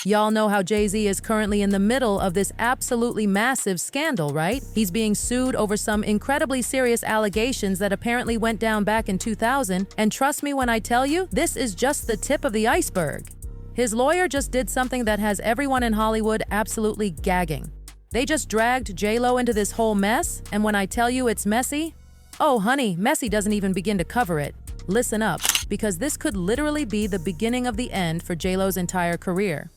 Y'all know how Jay-Z is currently in the middle of this absolutely massive scandal, right? He's being sued over some incredibly serious allegations that apparently went down back in 2000, and trust me when I tell you, this is just the tip of the iceberg. His lawyer just did something that has everyone in Hollywood absolutely gagging. They just dragged J.Lo into this whole mess, and when I tell you it's messy, oh honey, messy doesn't even begin to cover it. Listen up, because this could literally be the beginning of the end for J.Lo's entire career.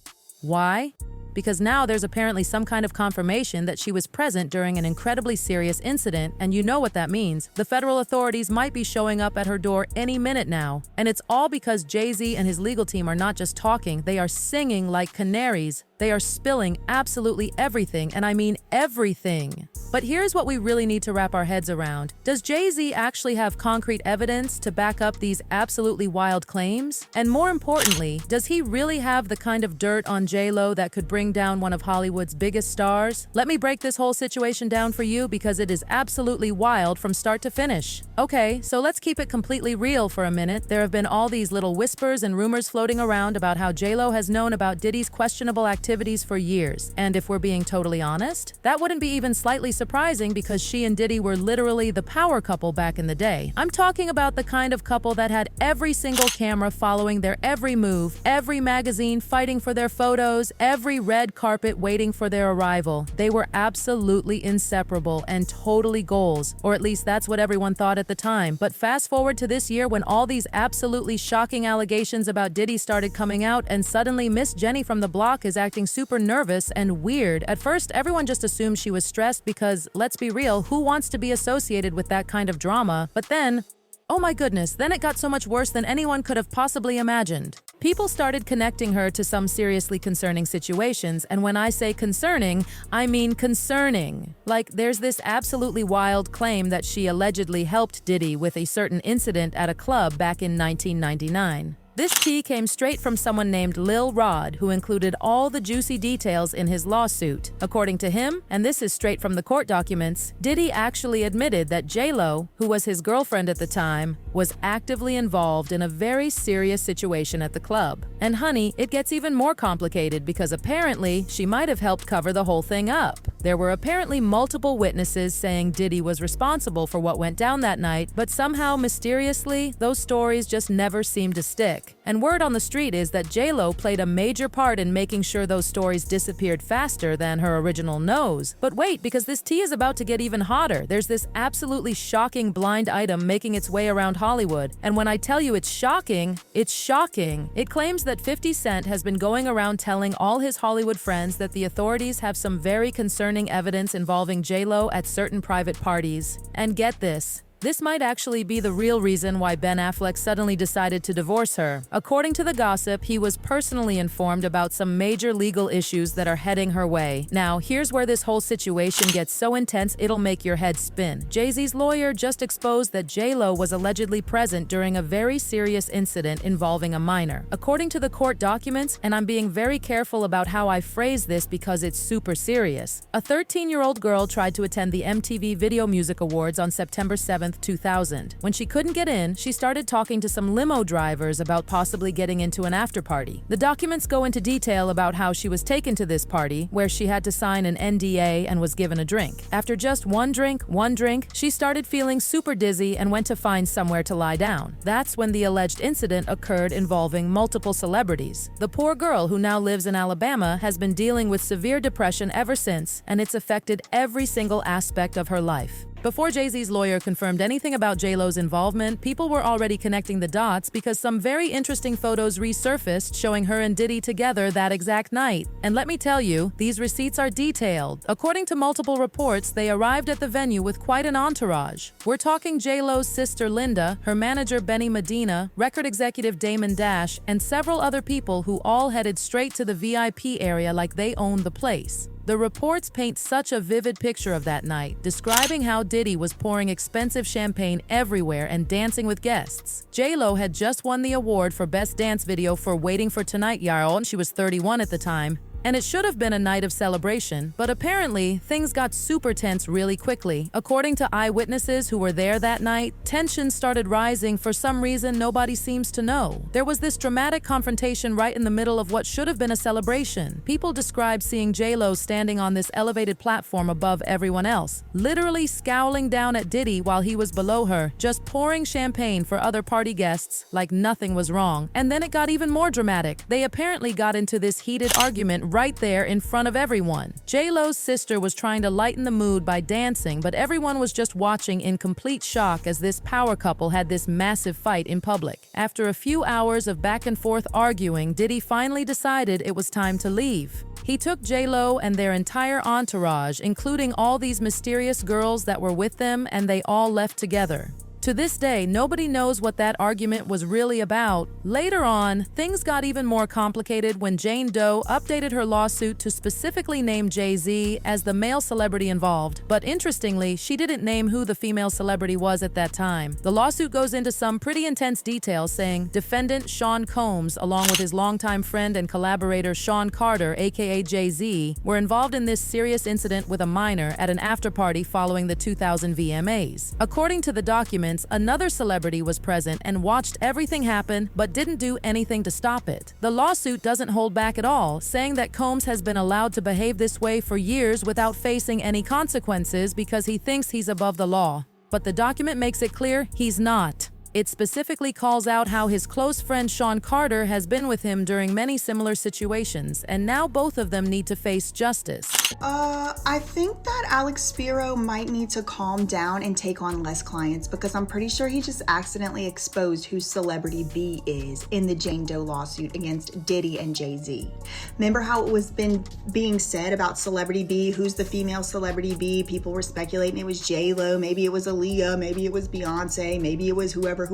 Why? Because now there's apparently some kind of confirmation that she was present during an incredibly serious incident, and you know what that means. The federal authorities might be showing up at her door any minute now. And it's all because Jay-Z and his legal team are not just talking, they are singing like canaries. They are spilling absolutely everything, and I mean everything. But here's what we really need to wrap our heads around. Does Jay-Z actually have concrete evidence to back up these absolutely wild claims? And more importantly, does he really have the kind of dirt on J.Lo that could bring down one of Hollywood's biggest stars? Let me break this whole situation down for you because it is absolutely wild from start to finish. Okay, so let's keep it completely real for a minute. There have been all these little whispers and rumors floating around about how J.Lo has known about Diddy's questionable activities for years. And if we're being totally honest, that wouldn't be even slightly surprising because she and Diddy were literally the power couple back in the day. I'm talking about the kind of couple that had every single camera following their every move, every magazine fighting for their photos, every red carpet waiting for their arrival. They were absolutely inseparable and totally goals, or at least that's what everyone thought at the time. But fast forward to this year when all these absolutely shocking allegations about Diddy started coming out, and suddenly Miss Jenny from the block is acting super nervous and weird. At first, everyone just assumed she was stressed because, let's be real, who wants to be associated with that kind of drama? But then, oh my goodness, then it got so much worse than anyone could have possibly imagined. People started connecting her to some seriously concerning situations, and when I say concerning, I mean concerning. Like, there's this absolutely wild claim that she allegedly helped Diddy with a certain incident at a club back in 1999. This tea came straight from someone named Lil Rod, who included all the juicy details in his lawsuit. According to him, and this is straight from the court documents, Diddy actually admitted that J.Lo, who was his girlfriend at the time, was actively involved in a very serious situation at the club. And honey, it gets even more complicated because apparently she might have helped cover the whole thing up. There were apparently multiple witnesses saying Diddy was responsible for what went down that night, but somehow, mysteriously, those stories just never seemed to stick. And word on the street is that J.Lo played a major part in making sure those stories disappeared faster than her original nose. But wait, because this tea is about to get even hotter. There's this absolutely shocking blind item making its way around Hollywood. And when I tell you it's shocking, it's shocking. It claims that 50 Cent has been going around telling all his Hollywood friends that the authorities have some very concerning evidence involving J.Lo at certain private parties. And get this, this might actually be the real reason why Ben Affleck suddenly decided to divorce her. According to the gossip, he was personally informed about some major legal issues that are heading her way. Now, here's where this whole situation gets so intense it'll make your head spin. Jay-Z's lawyer just exposed that J.Lo was allegedly present during a very serious incident involving a minor. According to the court documents, and I'm being very careful about how I phrase this because it's super serious, a 13-year-old girl tried to attend the MTV Video Music Awards on September 7th, 2000. When she couldn't get in, she started talking to some limo drivers about possibly getting into an after-party. The documents go into detail about how she was taken to this party, where she had to sign an NDA and was given a drink. After just one drink, she started feeling super dizzy and went to find somewhere to lie down. That's when the alleged incident occurred involving multiple celebrities. The poor girl, who now lives in Alabama, has been dealing with severe depression ever since, and it's affected every single aspect of her life. Before Jay-Z's lawyer confirmed anything about J.Lo's involvement, people were already connecting the dots because some very interesting photos resurfaced showing her and Diddy together that exact night. And let me tell you, these receipts are detailed. According to multiple reports, they arrived at the venue with quite an entourage. We're talking J.Lo's sister Linda, her manager Benny Medina, record executive Damon Dash, and several other people who all headed straight to the VIP area like they owned the place. The reports paint such a vivid picture of that night, describing how Diddy was pouring expensive champagne everywhere and dancing with guests. J.Lo had just won the award for Best Dance Video for Waiting for Tonight, y'all. She was 31 at the time. And it should have been a night of celebration, but apparently, things got super tense really quickly. According to eyewitnesses who were there that night, tensions started rising for some reason nobody seems to know. There was this dramatic confrontation right in the middle of what should have been a celebration. People described seeing J.Lo standing on this elevated platform above everyone else, literally scowling down at Diddy while he was below her, just pouring champagne for other party guests like nothing was wrong. And then it got even more dramatic. They apparently got into this heated argument right there in front of everyone. J.Lo's sister was trying to lighten the mood by dancing, but everyone was just watching in complete shock as this power couple had this massive fight in public. After a few hours of back and forth arguing, Diddy finally decided it was time to leave. He took J.Lo and their entire entourage, including all these mysterious girls that were with them, and they all left together. To this day, nobody knows what that argument was really about. Later on, things got even more complicated when Jane Doe updated her lawsuit to specifically name Jay-Z as the male celebrity involved. But interestingly, she didn't name who the female celebrity was at that time. The lawsuit goes into some pretty intense details, saying defendant Sean Combs, along with his longtime friend and collaborator Sean Carter, aka Jay-Z, were involved in this serious incident with a minor at an after-party following the 2000 VMAs. According to the documents, another celebrity was present and watched everything happen but didn't do anything to stop it. The lawsuit doesn't hold back at all, saying that Combs has been allowed to behave this way for years without facing any consequences because he thinks he's above the law. But the document makes it clear he's not. It specifically calls out how his close friend Sean Carter has been with him during many similar situations, and now both of them need to face justice. I think that Alex Spiro might need to calm down and take on less clients, because I'm pretty sure he just accidentally exposed who Celebrity B is in the Jane Doe lawsuit against Diddy and Jay-Z. Remember how it was being said about Celebrity B, who's the female Celebrity B? People were speculating it was J.Lo, maybe it was Aaliyah, maybe it was Beyonce, maybe it was whoever.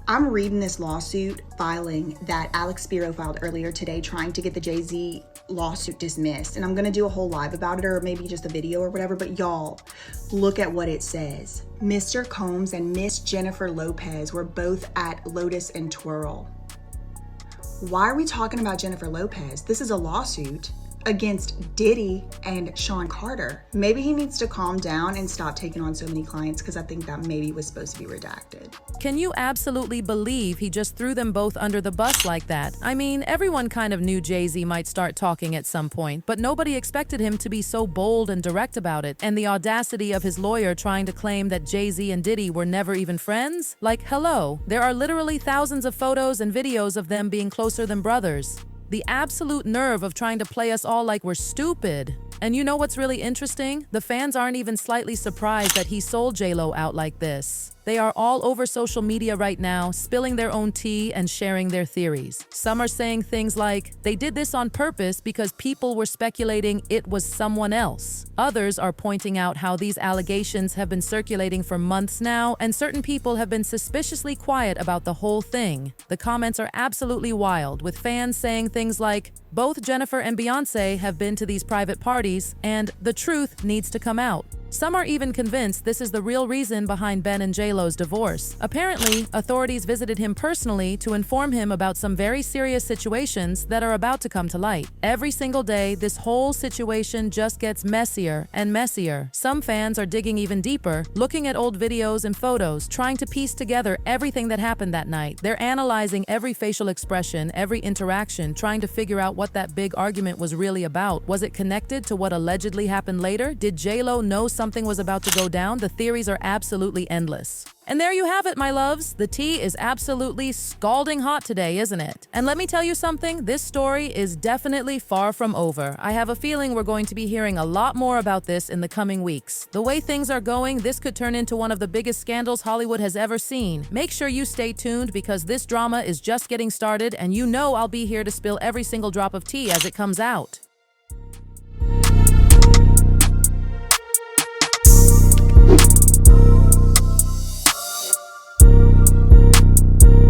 I'm reading this lawsuit filing that Alex Spiro filed earlier today trying to get the Jay-Z lawsuit dismissed. And I'm going to do a whole live about it, or maybe just a video or whatever. But y'all, look at what it says. Mr. Combs and Miss Jennifer Lopez were both at Lotus and Twirl. Why are we talking about Jennifer Lopez? This is a lawsuit against Diddy and Sean Carter. Maybe he needs to calm down and stop taking on so many clients, because I think that maybe was supposed to be redacted. Can you absolutely believe he just threw them both under the bus like that? I mean, everyone kind of knew Jay-Z might start talking at some point, but nobody expected him to be so bold and direct about it. And the audacity of his lawyer trying to claim that Jay-Z and Diddy were never even friends? Like, hello, there are literally thousands of photos and videos of them being closer than brothers. The absolute nerve of trying to play us all like we're stupid. And you know what's really interesting? The fans aren't even slightly surprised that he sold J.Lo out like this. They are all over social media right now, spilling their own tea and sharing their theories. Some are saying things like, they did this on purpose because people were speculating it was someone else. Others are pointing out how these allegations have been circulating for months now, and certain people have been suspiciously quiet about the whole thing. The comments are absolutely wild, with fans saying things like, both Jennifer and Beyonce have been to these private parties, and the truth needs to come out. Some are even convinced this is the real reason behind Ben and J.Lo's divorce. Apparently, authorities visited him personally to inform him about some very serious situations that are about to come to light. Every single day, this whole situation just gets messier and messier. Some fans are digging even deeper, looking at old videos and photos, trying to piece together everything that happened that night. They're analyzing every facial expression, every interaction, trying to figure out what that big argument was really about. Was it connected to what allegedly happened later? Did J.Lo know something was about to go down? The theories are absolutely endless. And there you have it, my loves. The tea is absolutely scalding hot today, isn't it? And let me tell you something, this story is definitely far from over. I have a feeling we're going to be hearing a lot more about this in the coming weeks. The way things are going, this could turn into one of the biggest scandals Hollywood has ever seen. Make sure you stay tuned, because this drama is just getting started, and you know I'll be here to spill every single drop of tea as it comes out.